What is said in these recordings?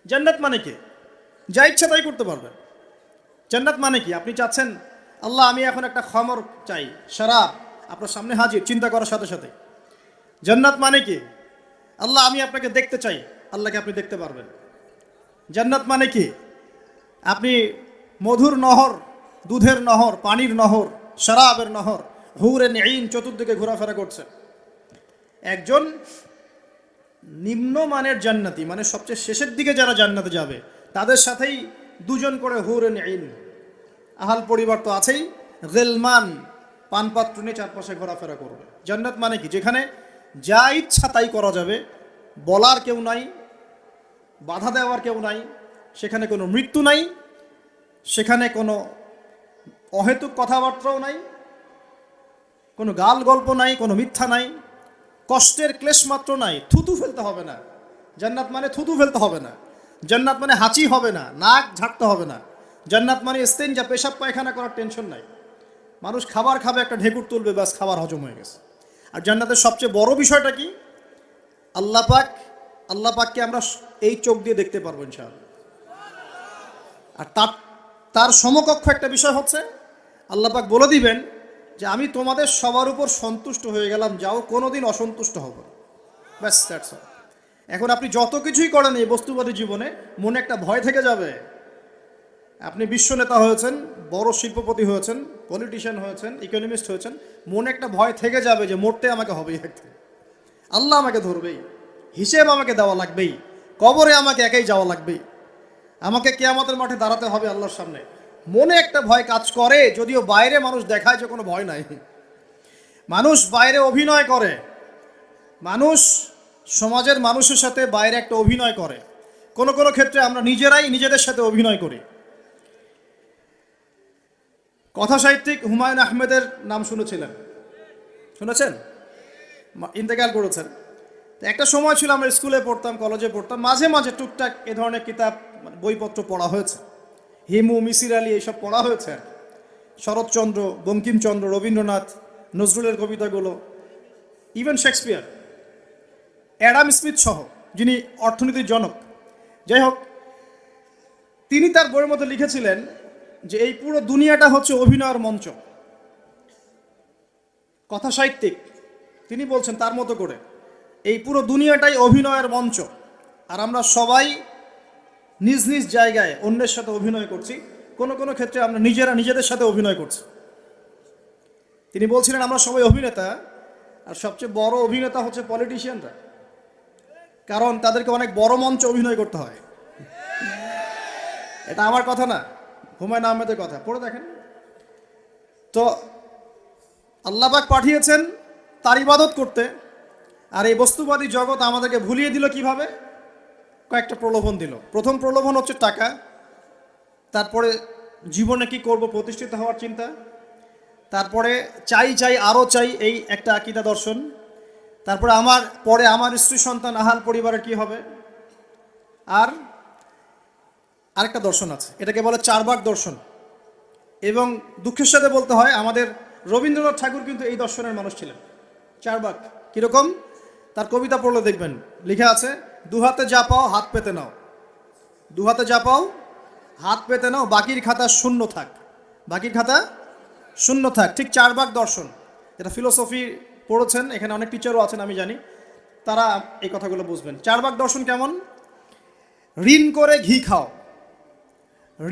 জান্নাত মানে কি? যা ইচ্ছা তাই করতে পারবেন। জান্নাত মানে কি? আপনি চাচ্ছেন আল্লাহ আমি এখন একটা খামর চাই, শরাব আপনার সামনে হাজির, চিন্তা করার সাথে সাথে। জান্নাত মানে কি? আল্লাহ আমি আপনাকে দেখতে চাই, আল্লাহকে আপনি দেখতে পারবেন। জান্নাত মানে কি? আপনি মধুর নহর, দুধের নহর, পানির নহর, শরাবের নহর, হুরে নেইন চতুর্দিকে ঘোরাফেরা করছে। একজন নিম্নমানের জান্নাতি মানে সবচেয়ে শেষের দিকে যারা জান্নাতে যাবে তাদের সাথেই দুজন করে হুরে নেইন, আহাল পরিবার তো আছেই, গেলমান পানপাত্র নিয়ে চারপাশে ঘোরাফেরা করবে। জান্নাত মানে কি? যেখানে যা ইচ্ছা তাই করা যাবে, বলার কেউ নাই, বাধা দেওয়ার কেউ নাই, সেখানে কোনো মৃত্যু নাই, সেখানে কোনো অহেতুক কথাবার্তাও নাই, কোনো গাল গল্প নাই, কোনো মিথ্যা নাই, কষ্টের ক্লেশ মাত্র নাই, থুতু ফেলতে হবে না। জান্নাত মানে থুতু ফেলতে হবে না। জান্নাত মানে হাঁচি হবে না, নাক ঝাঁকতে হবে না। জান্নাত মানে ইস্তেঞ্জা, পেশাব পায়খানা করার টেনশন নাই। মানুষ খাবার খাবে, একটা ঢেকুর তুলবে, ব্যাস খাবার হজম হয়ে গেছে। আর জান্নাতের সবচেয়ে বড় বিষয়টা কি? আল্লাহ পাক, আল্লাহ পাককে আমরা এই চোখ দিয়ে দেখতে পারবো ইনশাআল্লাহ। আর তার সমকক্ষ একটা বিষয় হচ্ছে আল্লাহ পাক বলে দিবেন যে আমি তোমাদের সবার উপর সন্তুষ্ট হয়ে গেলাম, যাও কোনোদিন অসন্তুষ্ট হব না। ব্যাস দ্যাটস অল। এখন আপনি যত কিছুই করেন এই বস্তুবাদী জীবনে, মনে একটা ভয় থেকে যাবে। আপনি বিশ্ব নেতা হয়েছেন, বড় শিল্পপতি হয়েছেন, পলিটিশিয়ান হয়েছেন, ইকোনমিস্ট হয়েছেন, মনে একটা ভয় থেকে যাবে যে মরতে আমাকে হবেই, একদিন আল্লাহ আমাকে ধরবেই, হিসেব আমাকে দেওয়া লাগবেই, কবরে আমাকে একাই যাওয়া লাগবেই, আমাকে কিয়ামতের মাঠে দাঁড়াতে হবে আল্লাহর সামনে। মনে একটা ভয় কাজ করে, যদিও বাইরে মানুষ দেখায় যে কোনো ভয় নাই। মানুষ বাইরে অভিনয় করে, মানুষ সমাজের মানুষের সাথে বাইরে একটা অভিনয় করে। কোনো কোনো ক্ষেত্রে আমরা নিজেরাই নিজেদের সাথে অভিনয় করি। কথা সাহিত্যিক হুমায়ুন আহমেদের নাম শুনেছিলেন? শুনেছেন? ইন্তেকাল করেছেন। তো একটা সময় ছিল আমরা স্কুলে পড়তাম, কলেজে পড়তাম, মাঝে মাঝে টুকটাক এ ধরনের কিতাব বইপত্র পড়া হয়েছে। হিমু, মিসির আলী এইসব পড়া হয়েছে। শরৎচন্দ্র, বঙ্কিমচন্দ্র, রবীন্দ্রনাথ, নজরুলের কবিতাগুলো, ইভেন শেক্সপিয়ার, অ্যাডাম স্মিথ সহ, যিনি অর্থনীতির জনক। যাই হোক, তিনি তার বইয়ের মধ্যে লিখেছিলেন যে এই পুরো দুনিয়াটা হচ্ছে অভিনয়ের মঞ্চ। কথা সাহিত্যিক তিনি বলছেন তার মতো করে এই পুরো দুনিয়াটাই অভিনয়ের মঞ্চ, আর আমরা সবাই নিজ নিজ জায়গায় অন্যের সাথে অভিনয় করছি। কোনো কোনো ক্ষেত্রে আমরা নিজেরা নিজেদের সাথে অভিনয় করছি। তিনি বলছিলেন আমরা সবাই অভিনেতা, আর সবচেয়ে বড় অভিনেতা হচ্ছে পলিটিশিয়ানরা, কারণ তাদেরকে অনেক বড় মঞ্চে অভিনয় করতে হয়। এটা আমার কথা না, হুমায়ুন আহমেদের কথা, পড়ে দেখেন তো। আল্লাহ পাক পাঠিয়েছেন তার ইবাদত করতে, আর এই বস্তুবাদী জগৎ আমাদেরকে ভুলিয়ে দিল কিভাবে? কয়েকটা প্রলোভন দিল। প্রথম প্রলোভন হচ্ছে টাকা, তারপরে জীবনে কি করব, প্রতিষ্ঠিত হওয়ার চিন্তা, তারপরে চাই চাই আরও চাই, এই একটা আকীদা দর্শন, তারপরে আমার স্ত্রী সন্তান আহাল পরিবারের কি হবে, আর আরেকটা দর্শন আছে, এটাকে বলে চারবাক দর্শন। এবং দুঃখের সাথে বলতে হয় আমাদের রবীন্দ্রনাথ ঠাকুর কিন্তু এই দর্শনের মানুষ ছিলেন। চারবাক কীরকম? তার কবিতা পড়লে দেখবেন লেখা আছে, দুহাতে যা পাও হাত পেতে নাও, দুহাতে যা পাও হাত পেতে নাও, বাকির খাতা শূন্য থাক, বাকির খাতা শূন্য থাক। ঠিক চারবাক দর্শন, যেটা ফিলোসফি পড়েছেন, এখানে অনেক টিচারও আছেন আমি জানি, তারা এই কথাগুলো বুঝবেন। চারবাক দর্শন কেমন? ঋণ করে ঘি খাও,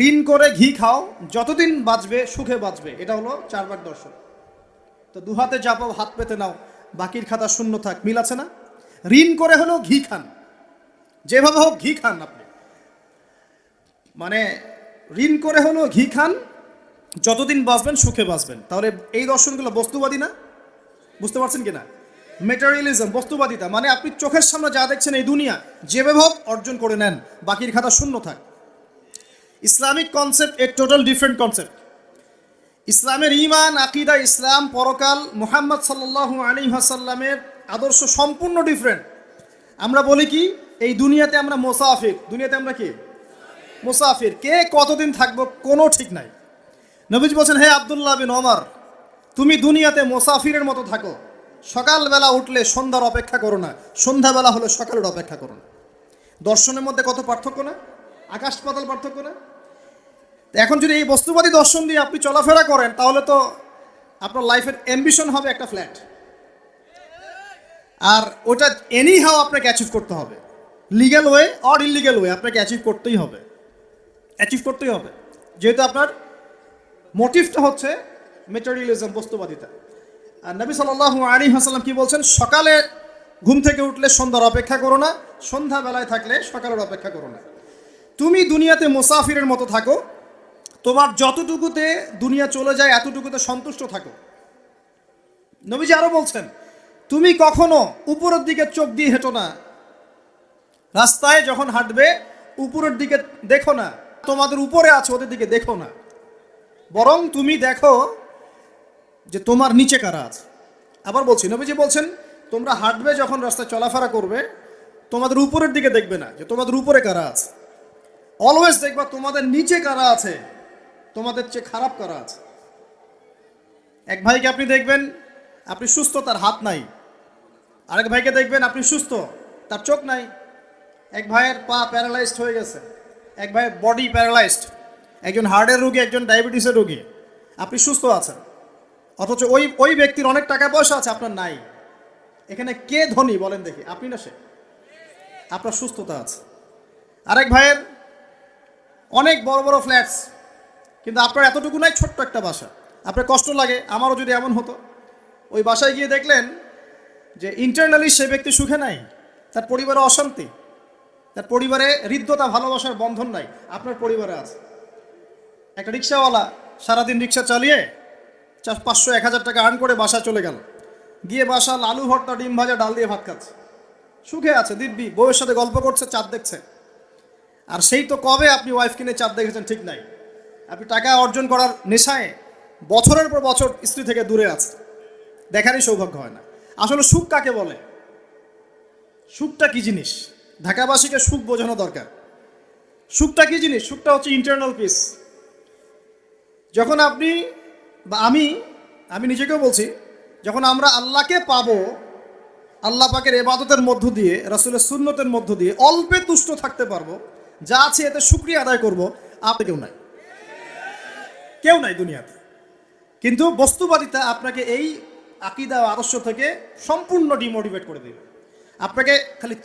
ঋণ করে ঘি খাও, যতদিন বাঁচবে সুখে বাঁচবে, এটা হলো চারবাক দর্শন। তো দুহাতে যা পাও হাত পেতে নাও, বাকির খাতা শূন্য থাক, মিল আছে না? ঋণ করে হলেও ঘি খান, যেভাবে হোক ঘি খান আপনি, মানে ঋণ করে হলেও ঘি খান, যতদিন বাঁচবেন সুখে বাঁচবেন। তাহলে এই দর্শনগুলো বস্তুবাদী না? বুঝতে পারছেন কিনা? মেটেরিয়ালিজম, বস্তুবাদিতা, মানে আপনি চোখের সামনে যা দেখছেন এই দুনিয়া, যেভাবে হোক অর্জন করে নেন, বাকির খাতা শূন্য থাক। ইসলামিক কনসেপ্ট এর টোটাল ডিফারেন্ট কনসেপ্ট। ইসলামের ঈমান, আকীদা, ইসলাম, পরকাল, মুহাম্মদ সাল্লাল্লাহু আলাইহি ওয়াসাল্লামের আদর্শ সম্পূর্ণ ডিফারেন্ট। আমরা বলি কি, এই দুনিয়াতে আমরা মুসাফির, দুনিয়াতে আমরা কি মুসাফির, কে কতদিন থাকবো কোনো ঠিক নাই। নবীজি বলছেন, হে আব্দুল্লাহ বিন ওমর, তুমি দুনিয়াতে মুসাফিরের মতো থাকো, সকালবেলা উঠলে সন্ধ্যার অপেক্ষা করো না, সন্ধ্যাবেলা হলে সকালের অপেক্ষা করো না। দর্শনের মধ্যে কত পার্থক্য না, আকাশ পাতাল পার্থক্য না। এখন যদি এই বস্তুবাদী দর্শন দিয়ে আপনি চলাফেরা করেন তাহলে তো আপনার লাইফের অ্যাম্বিশন হবে একটা ফ্ল্যাট, আর ওটা এনি হাও আপনাকে অ্যাচিভ করতে হবে, legal way or illegal way আপনাকে অ্যাচিভ করতেই হবে, যেহেতু আপনার মোটিভটা হচ্ছে মেটেরিয়ালিজম, বস্তুবাদিতা। আর নবী সাল্লাল্লাহু আলাইহি ওয়াসাল্লাম কি বলছেন, সকালে ঘুম থেকে উঠলে সন্ধ্যার অপেক্ষা করো না, সন্ধ্যাবেলায় থাকলে সকালের অপেক্ষা করো না। তুমি দুনিয়াতে মুসাফিরের মতো থাকো, তোমার যতটুকুতে দুনিয়া চলে যায় এতটুকুতে সন্তুষ্ট থাকো। নবীজি আরো বলছেন, তুমি কখনো উপরের দিকে চোখ দিয়ে হেঁটো না, রাস্তায় যখন হাঁটবে উপরের দিকে দেখো না, তোমাদের উপরে আছে ওদের দিকে দেখো না, বরং তুমি দেখো যে তোমার নিচে কারা আছে। আবার বলছি, নবীজি বলছেন, তোমরা হাঁটবে যখন রাস্তায় চলাফেরা করবে তোমাদের উপরের দিকে দেখবে না যে তোমাদের উপরে কারা আছে, অলওয়েজ দেখবা তোমাদের নিচে কারা আছে, তোমাদের চেয়ে খারাপ কারা আছে। এক ভাইকে আপনি দেখবেন আপনি সুস্থ, তার হাত নাই। আরেক ভাইকে দেখবেন আপনি সুস্থ, তার চোখ নাই। এক ভাইয়ের পা প্যারালাইজড হয়ে গেছে, এক ভাইয়ের বডি প্যারালাইজড, একজন হার্টের রোগী, একজন ডায়াবেটিসের রোগী। আপনি সুস্থ আছেন, অথচ ওই ব্যক্তির অনেক টাকা পয়সা আছে, আপনার নাই। এখানে কে ধনী বলেন দেখি, আপনি না সে? আপনার সুস্থতা আছে। আরেক ভাইয়ের অনেক বড় বড় ফ্ল্যাটস, কিন্তু আপনার এতটুকু নাই, ছোট্ট একটা বাসা। আপনার কষ্ট লাগে, আমারও যদি এমন হতো। ওই বাসায় গিয়ে দেখলেন যে ইন্টারনালি সে ব্যক্তি সুখে নাই, তার পরিবারে অশান্তি, তার পরিবারে হৃদ্যতা ভালোবাসার বন্ধন নাই। আপনার পরিবারে আছে। একটা রিক্সাওয়ালা সারাদিন রিক্সা চালিয়ে 500-1000 টাকা আর্ন করে বাসায় চলে গেল, গিয়ে বাসা আলু ভর্তা, ডিম ভাজা, ডাল দিয়ে ভাত খাচ্ছে, সুখে আছে দিব্যি, বউয়ের সাথে গল্প করছে, চাঁদ দেখছে। আর সেই তো কবে আপনি ওয়াইফ কিনে চাঁদ দেখেছেন ঠিক নাই, আপনি টাকা অর্জন করার নেশায় বছরের পর বছর স্ত্রী থেকে দূরে আছে, দেখারই সৌভাগ্য হয় না। আসলে সুখ কাকে বলে, সুখটা কি জিনিস, ঢাকাবাসীকে সুখ বোঝানো দরকার। সুখটা কি জিনিস? সুখটা হচ্ছে ইন্টারনাল পিস। যখন আপনি বা আমি নিজেকেও বলছি, যখন আমরা আল্লাহকে পাবো, আল্লাহ পাকের ইবাদতের মধ্য দিয়ে, রাসূলের সুন্নতের মধ্য দিয়ে অল্পে তুষ্ট থাকতে পারবো, যা আছে এতে শুকরিয়া আদায় করবো, আপনি কেউ নাই দুনিয়াতে। কিন্তু বস্তুবাদিতা আপনাকে এই আকীদা ও আদর্শ থেকে সম্পূর্ণ ডিমোটিভেট করে দেবে। আপনাকে খালি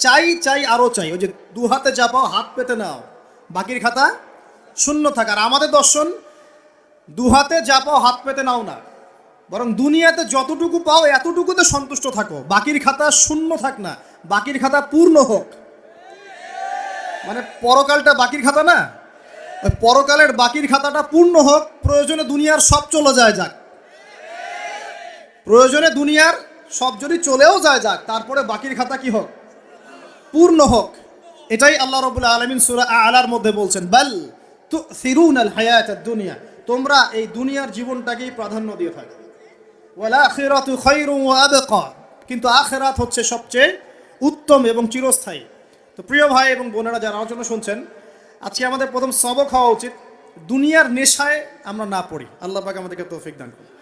চাই আরো চাই, ওই যে দু হাতে যা পাও হাত পেতে নাও, বাকির খাতা শূন্য থাক। আর আমাদের দর্শন, দু হাতে যা পাও হাত পেতে নাও না, বরং দুনিয়াতে যতটুকু পাও এতটুকুতে সন্তুষ্ট থাকো, বাকির খাতা শূন্য থাক না, বাকির খাতা পূর্ণ হোক। মানে পরকালটা বাকির খাতা না, ওই পরকালের বাকির খাতাটা পূর্ণ হোক। প্রয়োজনে দুনিয়ার সব চলে যায় যাক, প্রয়োজনে দুনিয়ার সব যদি চলেও যায় যাক, তারপরে বাকির খাতা কি হোক? পূর্ণ হোক। এটাই আল্লাহ রাব্বুল আলামিন সূরা আ'লার মধ্যে বলছেন, বাল তুসিরুনাল হায়াতাদ দুনিয়া, তোমরা এই দুনিয়ার জীবনটাকেই প্রাধান্য দিয়ে থাকো, ওয়াল আখিরাতু খায়রুন ওয়া আবকা, কিন্তু আখিরাত হচ্ছে সবচেয়ে উত্তম এবং চিরস্থায়ী। তো প্রিয় ভাই এবং বোনেরা যারা আমার জন্য শুনছেন, আজকে আমাদের প্রথম সবক হওয়া উচিত দুনিয়ার নেশায় আমরা না পড়ি। আল্লাহ পাক আমাদেরকে তৌফিক দান করুন।